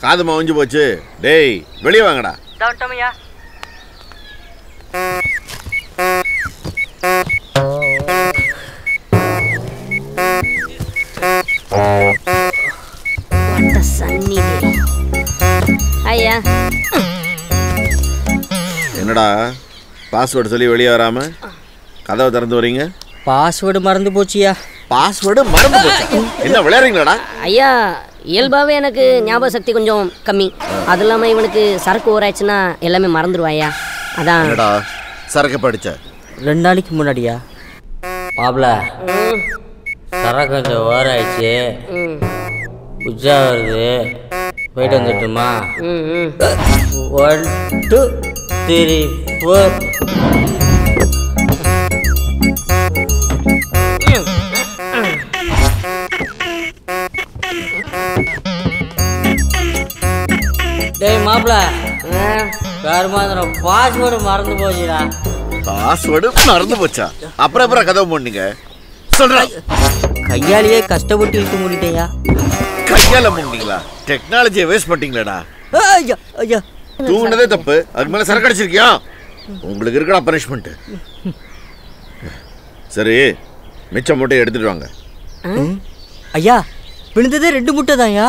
காது மவஞ்சு போச்சு. டேய் வெளியே வாங்கடா. தவட்டமையா. ஐயா என்னடா பாஸ்வேர்டு சொல்லி வெளியே வராம கதவை திறந்து வரீங்க? பாஸ்வேர்டு மறந்து போச்சியா. பாஸ்வேர்டு மறந்து போச்சு? என்ன விளையாடுறீங்களாடா? ஐயா இயல்பாகவே எனக்கு ஞாபக சக்தி கொஞ்சம் கம்மி. அது இல்லாமல் இவனுக்கு சரக்கு ஓராச்சுன்னா எல்லாமே மறந்துடுவாயா. அதான். என்னடா சரக்கு படிச்ச? 2 நாளைக்கு முன்னாடியா மாப்ள சரக்கு கொஞ்சம் ஓராயிடுச்சு. உஜா வருது, போயிட்டு வந்துட்டுமா? 1 2 3 4. டேய் மாப்ள கர்மாந்திரம் பாஸ்வேர்டு மறந்து போச்சுடா. பாஸ்வேர்டு மறந்து போச்சா? அப்புறம் கதவை போனீங்க சொல்ற? கையாலேயே கஷ்டப்பட்டு இழுத்து மூடிட்டேயா. கையால மூடிங்களா? டெக்னாலஜியை வேஸ்ட் பண்ணிட்டீங்களா? ஐயா ஐயா தூங்குனதே தப்பு, அதுக்கு மேல சரக்கு அடிச்சிருக்கியா? உங்களுக்கு இருக்கடா பனிஷ்மெண்ட். சரி மிச்ச மூட்டையை எடுத்துட்டு வாங்க. ஐயா விழுந்ததே 2 முட்டை தான்யா.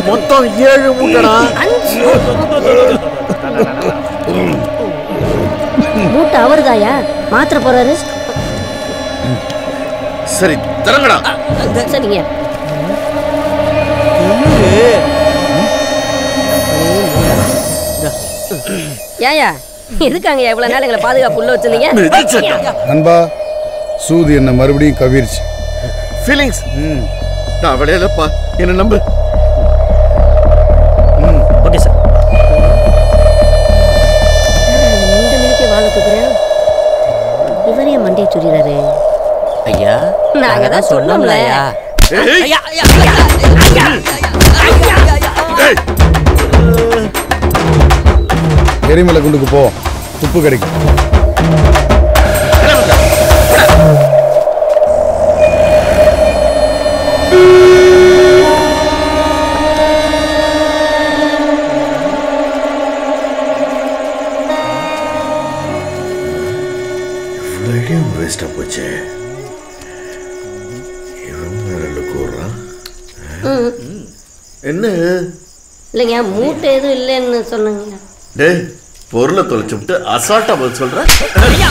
மொத்தம் 7 மூட்டைடா. மூட்டை அவருதாயா மாத்திர போறாரு. சரி தரங்கடா. சரிங்க. ஏயா எதுக்காங்க இவ்வளவு நாள் எங்களை பாதுகாப்பு உள்ள வச்சிருந்தீங்க? நண்பா சூது என்ன மறுபடியும் கவிர்ச்சு. ஃபீலிங்ஸ் நான் விளையாடப்பா, என்ன நம்பு. Okay sir. 2 மணிக்கு வாழ தூக்குறேன். இவரே மண்டையை சுரிறாரு. ஐயா நாங்க தான் சொன்னோம்ல. ஐயா ஐயா எரிமலை குண்டுக்கு போ, உப்பு கிடைக்கும். வேஸ்டா போச்சு. என்ன இல்லைங்க மூட்டை எதுவும் இல்லைன்னு சொன்னாங்க. டேய் பொருளை தொலைச்சு விட்டு அசால்ட்டா பதில் சொல்ற. ஐயா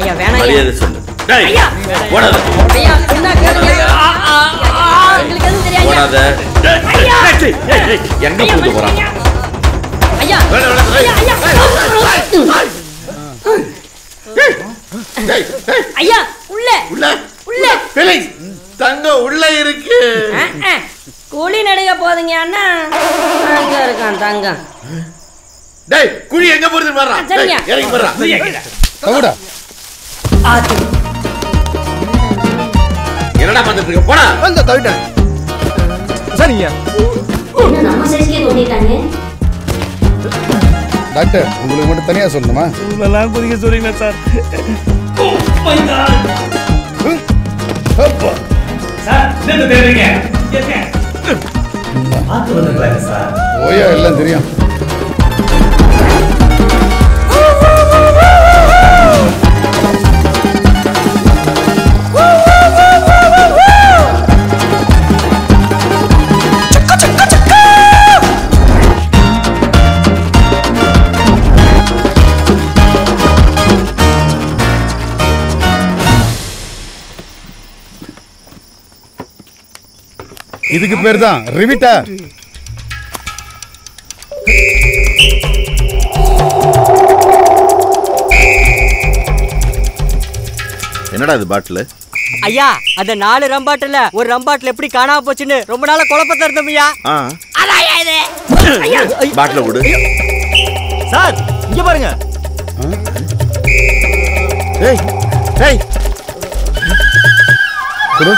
ஐயா வேணாம் சொல்லு. எங்க கூட்டு போறான்? ஐயா உள்ள உள்ள உள்ள தங்க உள்ள இருக்கு. குழி நடுக போதுங்க அண்ணா. அங்க இருக்கான் தங்கம். டேய் குழி எங்க போறது வர்றா? இறங்கி வர்றா. தங்கடா. என்னடா பண்ணிட்டு இருக்க? போடா. அந்த தவிட்டேன். சரிங்க. என்ன நம்ம சைஸ்க்கே தோண்டிட்டாங்க. டாக்டர் உங்களுக்கு மட்டும் தனியா சொல்லணுமா? உள்ளலாம் குதிக்க சொல்றீங்க சார். Oh my god. அப்பா. சார் என்ன தேடுறீங்க? எங்க? ஆத்து வந்துட்டீங்க சார். ஓயா எல்லாம் தெரியும். இதுக்கு பேர் தான் ரிவிட்டா. என்னடா இது பாட்டில்? ஐயா அந்த 4 ரம்பாட்டில் ஒரு ரம்பாட்டில் எப்படி காணாம போச்சுன்னு ரொம்ப நாளா குழப்பத்தை இருந்தோம் ஐயா. பாட்டில் கொடு. சார் இங்க பாருங்க. ஏய் ஏய் கொடு.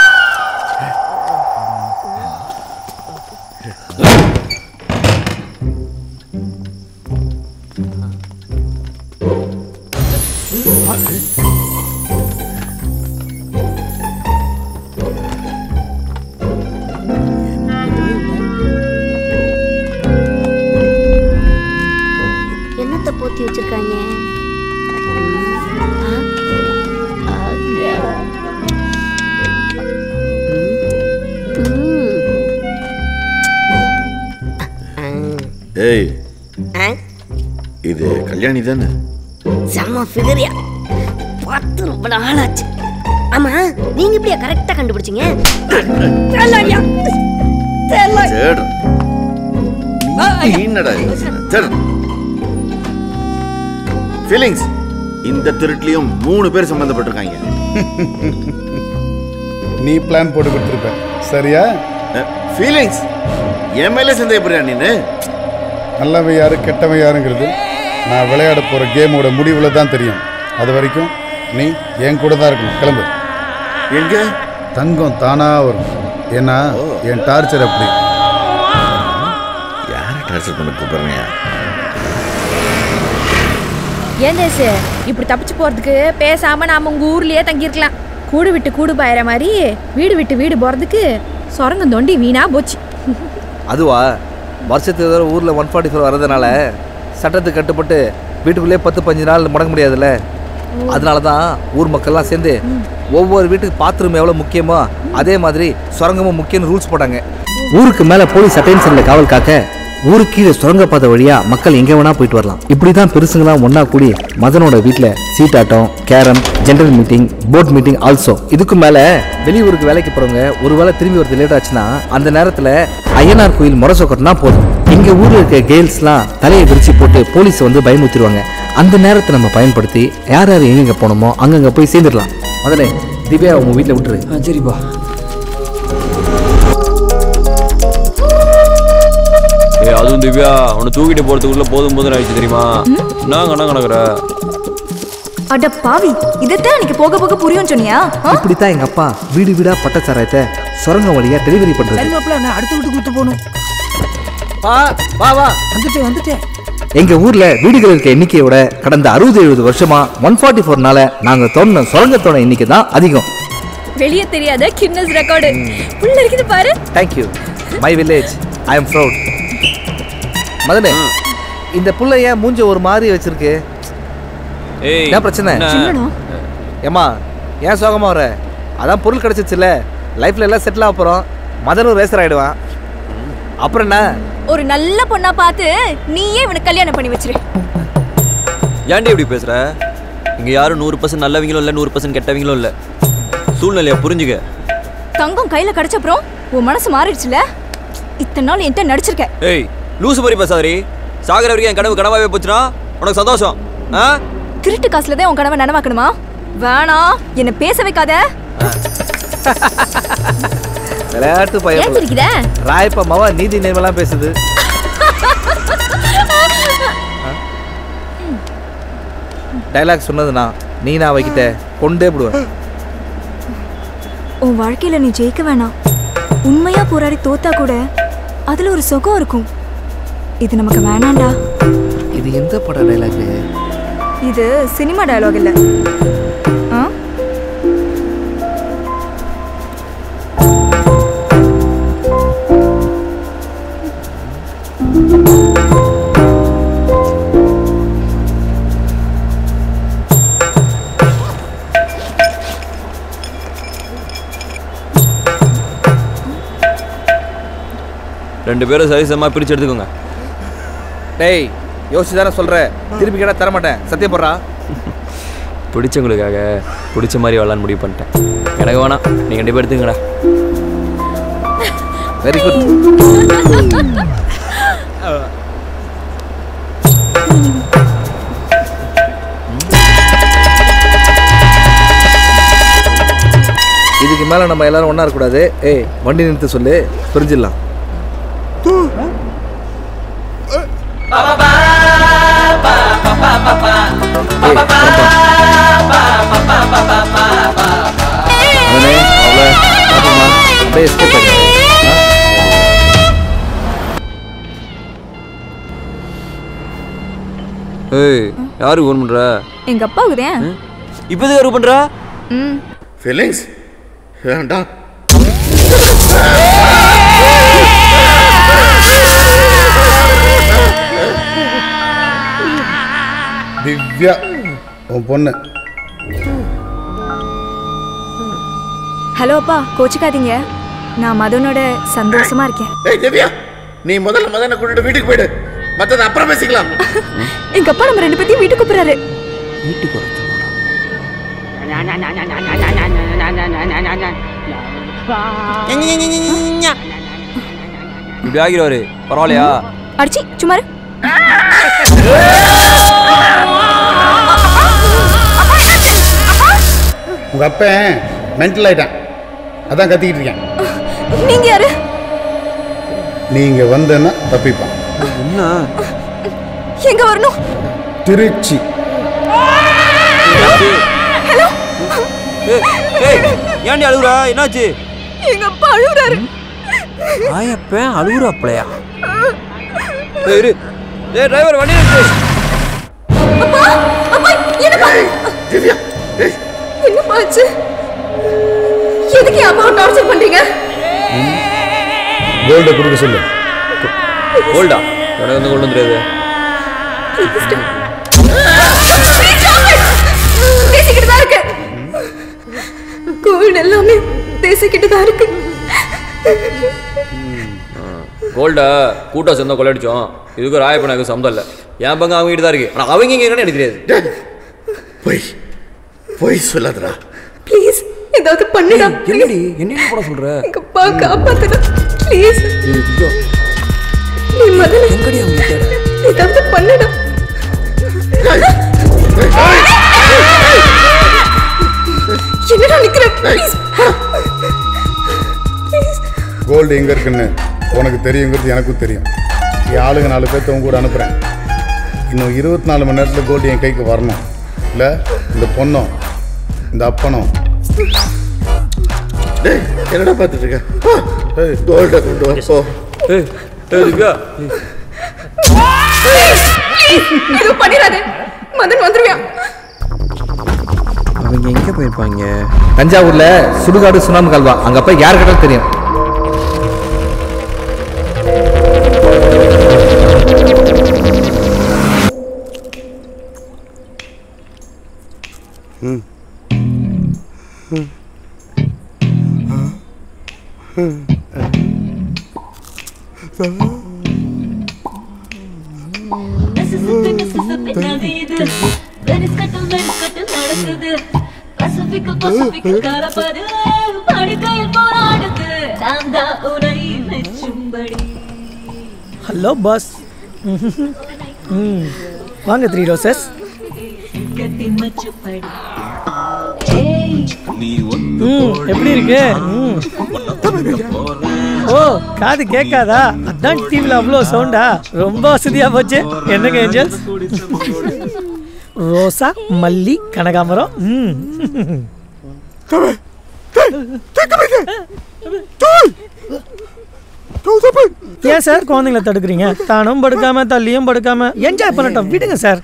ஏய் இது கல்யாணி தானே? செம்ம ஃபிகரியா பார்த்து ரொம்ப நாளாச்சு. ஆமா நீங்க இப்படியா கரெக்டா கண்டுபிடிச்சீங்க? ஃபீலிங்ஸ் இந்த திருட்லயும் 3 பேர் சம்பந்தப்பட்டிருக்காங்க. நீ பிளான் போட்டு கொடுத்துருப்ப சரியா? ஃபீலிங்ஸ் என் மேலே சந்தேகப்படுறியா நீனு? நல்லவன் யாரு கெட்டவன் யாருங்கிறது நான் விளையாட போகிற கேமோட முடிவில் தான் தெரியும். அது வரைக்கும் நீ என் கூட தான் இருக்கணும். கிளம்பு. எங்க? தங்கம் தானாக வரும். ஏன்னா என் டார்ச்சர் அப்படி. யாரை டார்ச்சர் பண்ண கூப்பிடுறீங்க? ஏன் தேசு இப்படி தப்பிச்சு போகிறதுக்கு பேசாமல் நாம் உங்கள் ஊர்லேயே தங்கியிருக்கலாம். கூடு விட்டு கூடு பாயிற மாதிரி வீடு விட்டு வீடு போகிறதுக்கு சொரங்கம் தோண்டி வீணா போச்சு. அதுவா வருஷத்துக்கு தடவை ஊரில் 144 வர்றதுனால சட்டத்துக்கு கட்டுப்பட்டு வீட்டுக்குள்ளேயே 10-15 நாள் முடங்க முடியாதுல்ல. அதனால தான் ஊர் மக்கள்லாம் சேர்ந்து ஒவ்வொரு வீட்டுக்கு பாத்ரூம் எவ்வளோ முக்கியமோ அதே மாதிரி சுரங்கமும் முக்கியம்னு ரூல்ஸ் போட்டாங்க. ஊருக்கு மேலே போலீஸ் அட்டென்ஷனில் காவல் காக்க ஊருக்கு கீழே சுரங்கப்பாதை வழியா மக்கள் எங்கே வேணா போயிட்டு வரலாம். இப்படி தான் பெருசுங்களாம் ஒன்னா கூடி மதனோட வீட்டில் சீட்டாட்டம், carrom, general meeting, board meeting also. இதுக்கு மேலே வெளியூருக்கு வேலைக்கு போறவங்க ஒருவேளை திரும்பி வரது லேட் ஆச்சுன்னா அந்த நேரத்தில் ஐயனார் கோயில் முரசொக்கட்டினா போதும். எங்க ஊர்ல இருக்க கேர்ள்ஸ்லாம் தலையை விரிச்சு போட்டு போலீஸ் வந்து பயமுறுத்திடுவாங்க. அந்த நேரத்தை நம்ம பயன்படுத்தி யார் யார் எங்கெங்க போனோமோ அங்கங்க போய் சேர்ந்துடலாம். முதல்ல திவ்யா உங்க வீட்டில் விட்டுரு. சரிப்பா. அதுவும் திவ்யா உன்னை தூக்கிட்டு போறதுக்குள்ள போதும் ஆயிடுச்சு தெரியுமா? நான் கணக்குற அட பாவி, இதைத்தான் எனக்கு போக போக புரியும் சொன்னியா? இப்படித்தான் எங்க அப்பா வீடு வீடா பட்டச்சாராயத்தை சுரங்க வழியா டெலிவரி பண்றது. அடுத்த வீட்டுக்கு கூட்டு போகணும். வா வா வந்துட்டேன். எங்க ஊர்ல வீடுகள் இருக்க எண்ணிக்கையோட கடந்த 60-70 வருஷமா 144 நாங்க தோணுன சுரங்கத்தோட எண்ணிக்கை தான் அதிகம். வெளியே தெரியாத கின்னஸ் ரெக்கார்டு உள்ள இருக்குது பாரு. Thank you. My village. I am proud. மதனே இந்த புள்ள ஏன் மூஞ்ச ஒரு மாதிரி வச்சிருக்கு? என்ன பிரச்சனை? ஏமா ஏன் சோகமா வர? அதான் பொருள் கிடைச்சிச்சுல, லைஃப்ல எல்லாம் செட்டில் ஆக போறோம். மதனும் ரேசர் ஆயிடுவான். அப்புறம் என்ன? ஒரு நல்ல பொண்ணா பார்த்து நீயே இவனை கல்யாணம் பண்ணி வச்சிரு. ஏன்டி இப்படி பேசுற? இங்க யாரும் 100% நல்லவங்களும் இல்ல 100% கெட்டவங்களும் இல்ல. சூழ்நிலையை புரிஞ்சுக்க. தங்கம் கையில கிடைச்சப்புறம் உன் மனசு மாறிடுச்சுல. இத்தனை நாள் என்கிட்ட நடிச்சிருக்க. ஏய் லூசு மாதிரி பேசாதடி. சாகர வரைக்கும் என் கனவு கனவாவே போச்சுனா உனக்கு சந்தோஷம். திருட்டு காசுல தான் உன் கனவை நனவாக்கணுமா? வேணாம், என்ன பேச வைக்காத. விளையாட்டு பையன் ராயப்பா மாவா நீதி நேர்மலாம் பேசுது. டைலாக் சொன்னதுனா நீ நான் வைக்கிட்ட கொண்டே போடுவேன். உன் வாழ்க்கையில நீ ஜெயிக்க வேணாம். உண்மையா போராடி தோத்தா கூட அதுல ஒரு சுகம் இருக்கும். இது நமக்கு வேணாண்டா. இது எந்த பட டைலாக்? இது சினிமா டயலாக் இல்ல. ரெண்டு பேரும் சரிசமா பிரிச்சு எடுத்துக்கோங்க. டேய் யோசிச்சு தானே சொல்கிறேன், திருப்பி கேட்டால் தரமாட்டேன். சத்தியம் போடுறா. பிடிச்சவங்களுக்காக பிடிச்ச மாதிரி வரலான்னு முடிவு பண்ணிட்டேன். எனக்கு வேணாம், நீங்கள் கண்டிப்பாக எடுத்துங்கடா. Very good. இதுக்கு மேலே நம்ம எல்லாரும் ஒன்றா இருக்கக்கூடாது. ஏய் வண்டி நிறுத்த சொல்லு, புரிஞ்சிடலாம். ஏய் யாருக்கு ஃபோன் பண்ற? எங்க அப்பாவுக்கு தான். இப்போ யாருக்கு பண்ற? ஃபீலிங்ஸ் வேண்டாம். திவ்யா உன் பொண்ணு. ஹலோ அப்பா, கோச்சிக்காதீங்க. நான் மதனோட சந்தோஷமா இருக்கேன். ஏய் திவ்யா, நீ முதல்ல மதனை கூட்டிட்டு வீட்டுக்கு போயிடு. மத்தத அப்புறம் பேசிக்கலாம். எங்க அப்பா நம்ம 2 பேத்தையும் வீட்டுக்கு கூப்பிடுறாரு. வீட்டுக்கு வர சொல்லுடா. இப்படி ஆகிடுவாரு. பரவாயில்லையா? அடிச்சி சும்மா இரு. உங்க அப்பா மென்டல் ஆயிட்டான், அதான் கத்திக்கிட்டு இருக்கேன். நீங்க யாரு? நீங்க வந்தேன்னா தப்பிப்பான். என்ன? எங்க வரணும்? திருச்சி. ஹலோ. ஏய் ஏன்டி அழுகுறா? என்னாச்சு? எங்க அப்பா அழுகுறாரு. ஆயப்ப அழுகுறாப்லையா? இரு. ஏய் டிரைவர் வண்டி நிறுத்து. அப்பா அப்பா என்ன? திவ்யா என்ன பாச்சு? எதுக்கு அப்பா டார்ச்சர் பண்றீங்க? கோல்ட குடுக்க சொல்லு. கோல்டா? உடனே வந்து கொண்டு வந்துருது. பேசிக்கிட்டு தான் இருக்கு. கோல்டு எல்லாமே பேசிக்கிட்டு தான் இருக்கு. கோல்டா கூட்டா சேர்ந்தா கொள்ளடிச்சோம். இதுக்கு ராயப்பனாக்கு சம்மந்தம் இல்லை. என் பங்கு அவங்க கிட்ட தான் இருக்கு. ஆனால் அவங்க இங்கே என்னன்னு எனக்கு தெரியாது. போய் சொல்லாதடா. ப்ளீஸ் ஏதாவது பண்ணுடா. என்னடி என்ன போட சொல்ற? எங்க அப்பா காப்பாத்துடா ப்ளீஸ். நீ முதல்ல எங்கடி அவங்க ஏதாவது பண்ணுடா. என்னடா நிக்கிற? ப்ளீஸ் கோல்டு எங்க இருக்குன்னு உனக்கு தெரியுங்கிறது எனக்கும் தெரியும். என் ஆளுங்க 4 பேர்த்த உங்க கூட அனுப்புறேன். இன்னும் 24 மணி நேரத்தில் கோல்டு என் கைக்கு வரணும். இல்லை இந்த பொண்ணும் இந்த அப்பனும். டேய் என்னடா பார்த்துட்டு இருக்க? கோல்ட கொண்டு வா போ. திவ்யா இது பண்ணிராதே. மதன் வந்துருவான். அவங்க எங்கே போயிருப்பாங்க? தஞ்சாவூர்ல சுடுகாடு சுண்ணாம்பு கால்வா, அங்க போய் யார் கேட்டாலும் தெரியும். Hello boss. வாங்க 3 ரோசஸ். எப்படி இருக்கு? ஓ காது கேட்காதா? அதான் டிவியில் அவ்வளோ சவுண்டா? ரொம்ப வசதியா போச்சு. என்னங்க ஏஞ்சல்ஸ்? ரோசா, மல்லி, கனகாமரம். ஏன் சார் குழந்தைங்களை தடுக்கிறீங்க? தானும் படுக்காம தள்ளியும் படுக்காம என்ஜாய் பண்ணட்டும், விடுங்க சார்.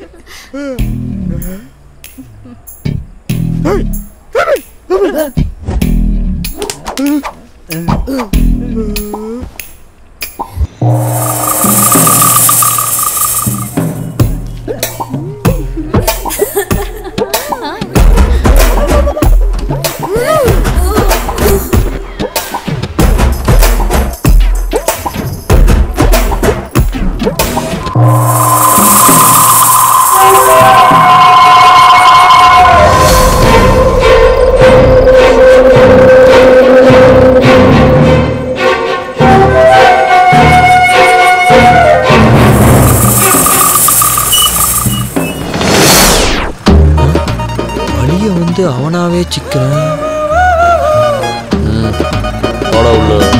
அவனாவே சிக்கிறேன். உள்ள